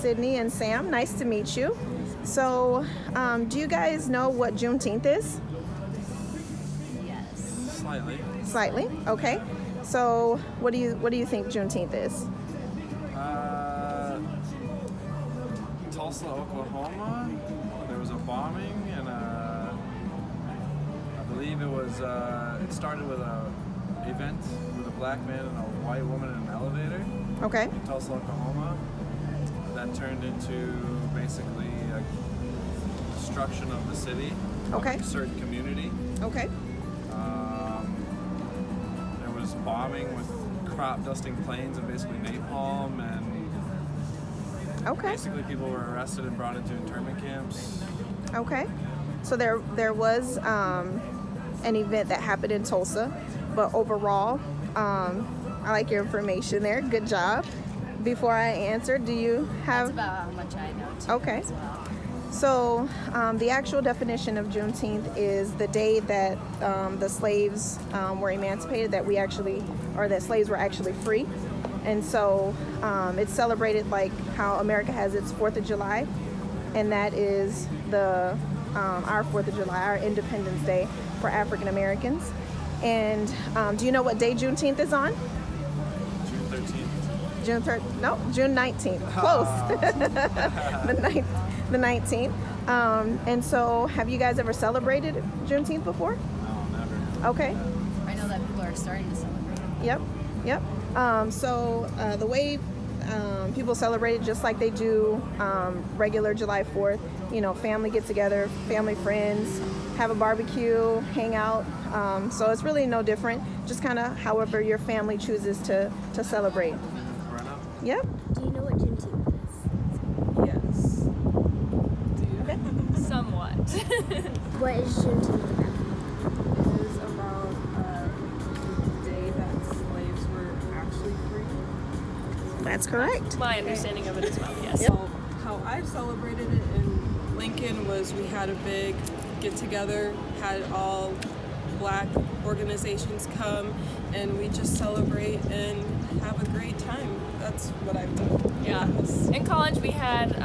Sydney and Sam. Nice to meet you. So, do you guys know what Juneteenth is? Yes. Slightly. Slightly. Okay. So, what do you think Juneteenth is? Tulsa, Oklahoma. There was a bombing, and I believe it started with a event with a black man and a white woman in an elevator. Okay. In Tulsa, Oklahoma. That turned into basically a destruction of the city. Okay. Of a certain community. Okay. There was bombing with crop dusting planes and basically napalm, and Okay. basically people were arrested and brought into internment camps. Okay. So there was an event that happened in Tulsa, but overall, I like your information there. Good job. Before I answer, do you have? That's about how much I know too. Okay. As well. So the actual definition of Juneteenth is the day that the slaves were emancipated, that slaves were actually free. And so it's celebrated like how America has its 4th of July, and that is our 4th of July, our Independence Day for African Americans. And do you know what day Juneteenth is on? June 13th. June 19th. Close. The 19th. And so, have you guys ever celebrated Juneteenth before? No, never. Okay. I know that people are starting to celebrate. Yep. So the way people celebrate it, just like they do regular July 4th, family get together, family, friends, have a barbecue, hang out. So it's really no different, just kind of however your family chooses to celebrate. Yep. Do you know what Juneteenth is? Yes. Okay. Somewhat. What is Juneteenth about? It is about the day that slaves were actually free. That's correct. My understanding of it as well, yes. So how I celebrated it in Lincoln was we had a big get together, had all black organizations come, and we just celebrate and have a great time. That's what I've done. Yeah. In college, we had,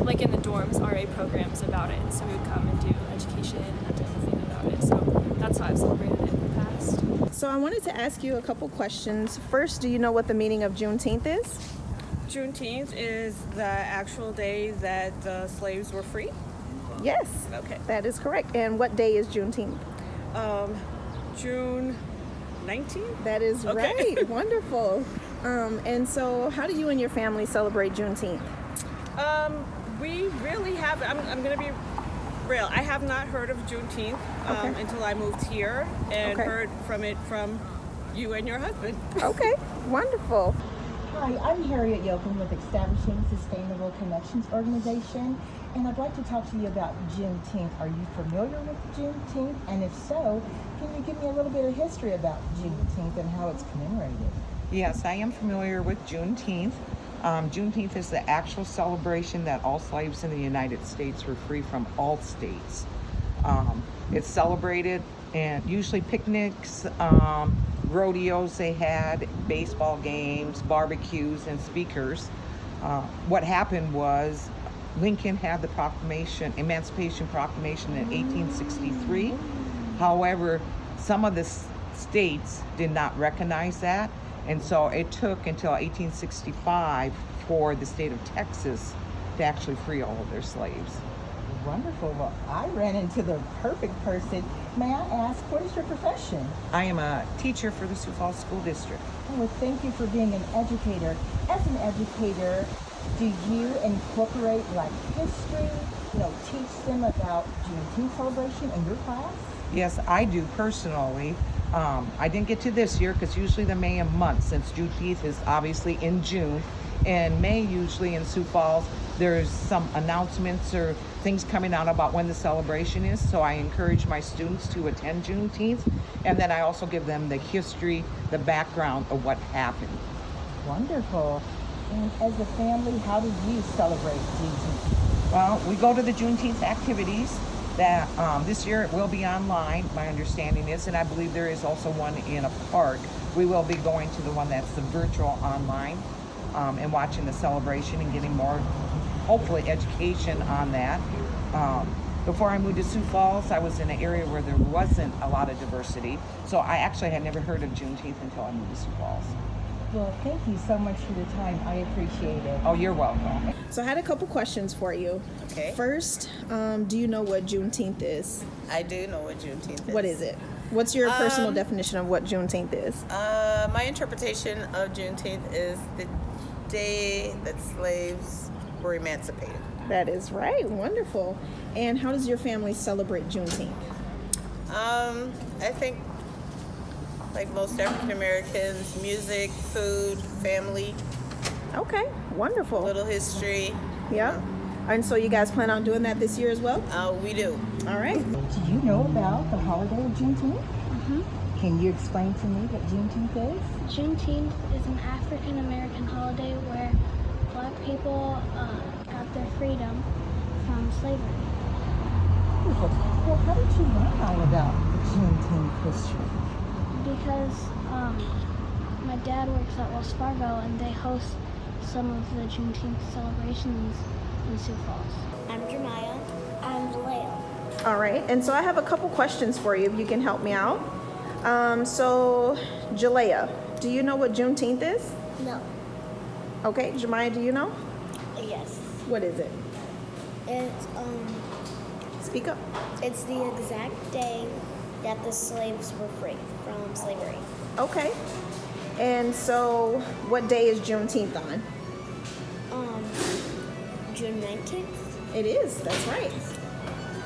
like in the dorms, RA programs about it. So we would come and do education and that type of thing about it. So that's how I've celebrated it in the past. So I wanted to ask you a couple questions. First, do you know what the meaning of Juneteenth is? Juneteenth is the actual day that the slaves were free. Yes. Okay. That is correct. And what day is Juneteenth? June 19th? That is Okay. right. Wonderful. And so how do you and your family celebrate Juneteenth? We really have, I'm going to be real. I have not heard of Juneteenth Okay. until I moved here and Okay. heard from it from you and your husband. Okay. Wonderful. Hi, I'm Harriet Yoakum with Establishing Sustainable Connections Organization, and I'd like to talk to you about Juneteenth. Are you familiar with Juneteenth? And if so, can you give me a little bit of history about Juneteenth and how it's commemorated? Yes, I am familiar with Juneteenth. Juneteenth is the actual celebration that all slaves in the United States were free from all states. It's celebrated and usually picnics, rodeos they had, baseball games, barbecues, and speakers. What happened was Lincoln had the Emancipation Proclamation in 1863. However, some of the states did not recognize that, and so it took until 1865 for the state of Texas to actually free all of their slaves. Wonderful. Well, I ran into the perfect person. May I ask, what is your profession? I am a teacher for the Sioux Falls School District. Well, thank you for being an educator. As an educator, do you incorporate Black history, teach them about Juneteenth celebration in your class? Yes, I do personally. I didn't get to this year because usually the May month, since Juneteenth is obviously in June. In May, usually in Sioux Falls, there's some announcements or things coming out about when the celebration is. So I encourage my students to attend Juneteenth. And then I also give them the history, the background of what happened. Wonderful. And as a family, how do you celebrate Juneteenth? Well, we go to the Juneteenth activities. That this year it will be online, my understanding is, and I believe there is also one in a park. We will be going to the one that's the virtual online. and watching the celebration and getting more, hopefully, education on that. Before I moved to Sioux Falls, I was in an area where there wasn't a lot of diversity. So I actually had never heard of Juneteenth until I moved to Sioux Falls. Well, thank you so much for your time. I appreciate it. Oh, you're welcome. So I had a couple questions for you. Okay. First, do you know what Juneteenth is? I do know what Juneteenth is. What is it? What's your personal definition of what Juneteenth is? My interpretation of Juneteenth is the day that slaves were emancipated. That is right. Wonderful. And how does your family celebrate Juneteenth? I think, like most African Americans, music, food, family, Okay. Wonderful. little history. Yeah. And so you guys plan on doing that this year as well? We do. All right. Do you know about the holiday of Juneteenth? Can you explain to me what Juneteenth is? Juneteenth is an African American holiday where Black people got their freedom from slavery. Wonderful. Well, how did you learn all about the Juneteenth history? Because my dad works at Wells Fargo and they host some of the Juneteenth celebrations in Sioux Falls. I'm Jeremiah. I'm Leia. All right. And so I have a couple questions for you if you can help me out. So, Jalea, do you know what Juneteenth is? No. Okay. Jemiah, do you know? Yes. What is it? It's Speak up. it's the exact day that the slaves were free from slavery. Okay. And so, what day is Juneteenth on? June 19th. It is. That's right.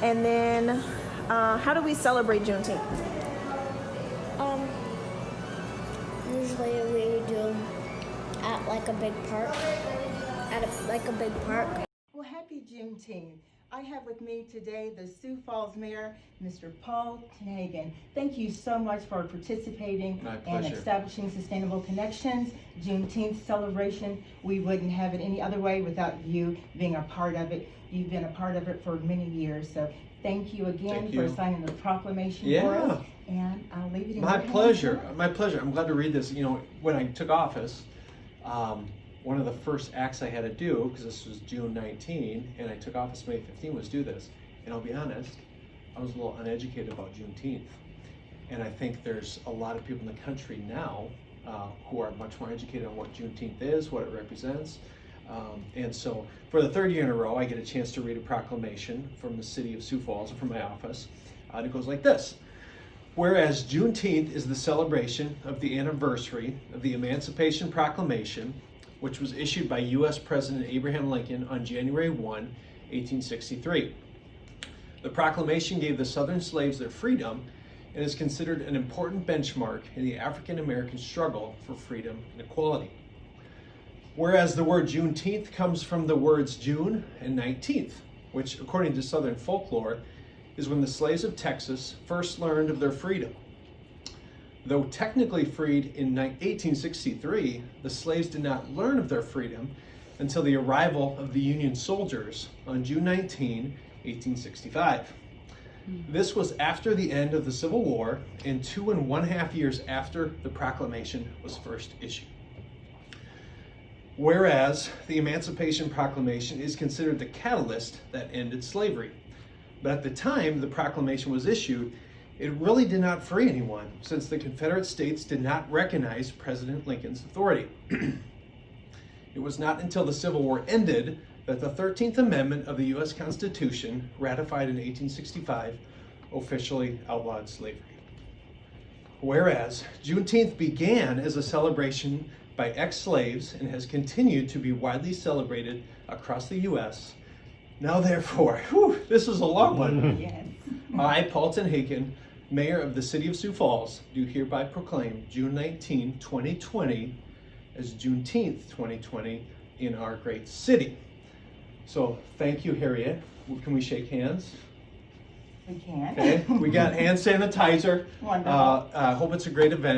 And then, how do we celebrate Juneteenth? Usually we do at like a big park. Well, happy Juneteenth. I have with me today the Sioux Falls Mayor, Mr. Paul Tenhagen. Thank you so much for participating My and pleasure. establishing Sustainable Connections Juneteenth celebration. We wouldn't have it any other way without you being a part of it. You've been a part of it for many years, so thank you again Thank for you. signing the proclamation for Yeah. us. And I'll leave it in My your hands pleasure. now. My pleasure. I'm glad to read this. You know, when I took office, one of the first acts I had to do, because this was June 19, and I took office May 15, was do this. And I'll be honest, I was a little uneducated about Juneteenth. And I think there's a lot of people in the country now who are much more educated on what Juneteenth is, what it represents. And so for the third year in a row, I get a chance to read a proclamation from the city of Sioux Falls, from my office. And it goes like this. Whereas Juneteenth is the celebration of the anniversary of the Emancipation Proclamation, which was issued by U.S. President Abraham Lincoln on January 1, 1863. The proclamation gave the Southern slaves their freedom and is considered an important benchmark in the African American struggle for freedom and equality. Whereas the word Juneteenth comes from the words June and 19th, which, according to Southern folklore, is when the slaves of Texas first learned of their freedom. Though technically freed in 1863, the slaves did not learn of their freedom until the arrival of the Union soldiers on June 19, 1865. This was after the end of the Civil War and 2.5 years after the proclamation was first issued. Whereas the Emancipation Proclamation is considered the catalyst that ended slavery. But at the time the proclamation was issued, it really did not free anyone, since the Confederate States did not recognize President Lincoln's authority. It was not until the Civil War ended that the 13th Amendment of the U.S. Constitution, ratified in 1865, officially outlawed slavery. Whereas Juneteenth began as a celebration by ex-slaves and has continued to be widely celebrated across the U.S. Now therefore, this is a long one. Yes. I, Paul Tenhagen, Mayor of the City of Sioux Falls, do hereby proclaim June 19, 2020 as Juneteenth 2020 in our great city. So thank you, Harriet. Can we shake hands? We can. Okay, we got hand sanitizer. Wonderful. I hope it's a great event.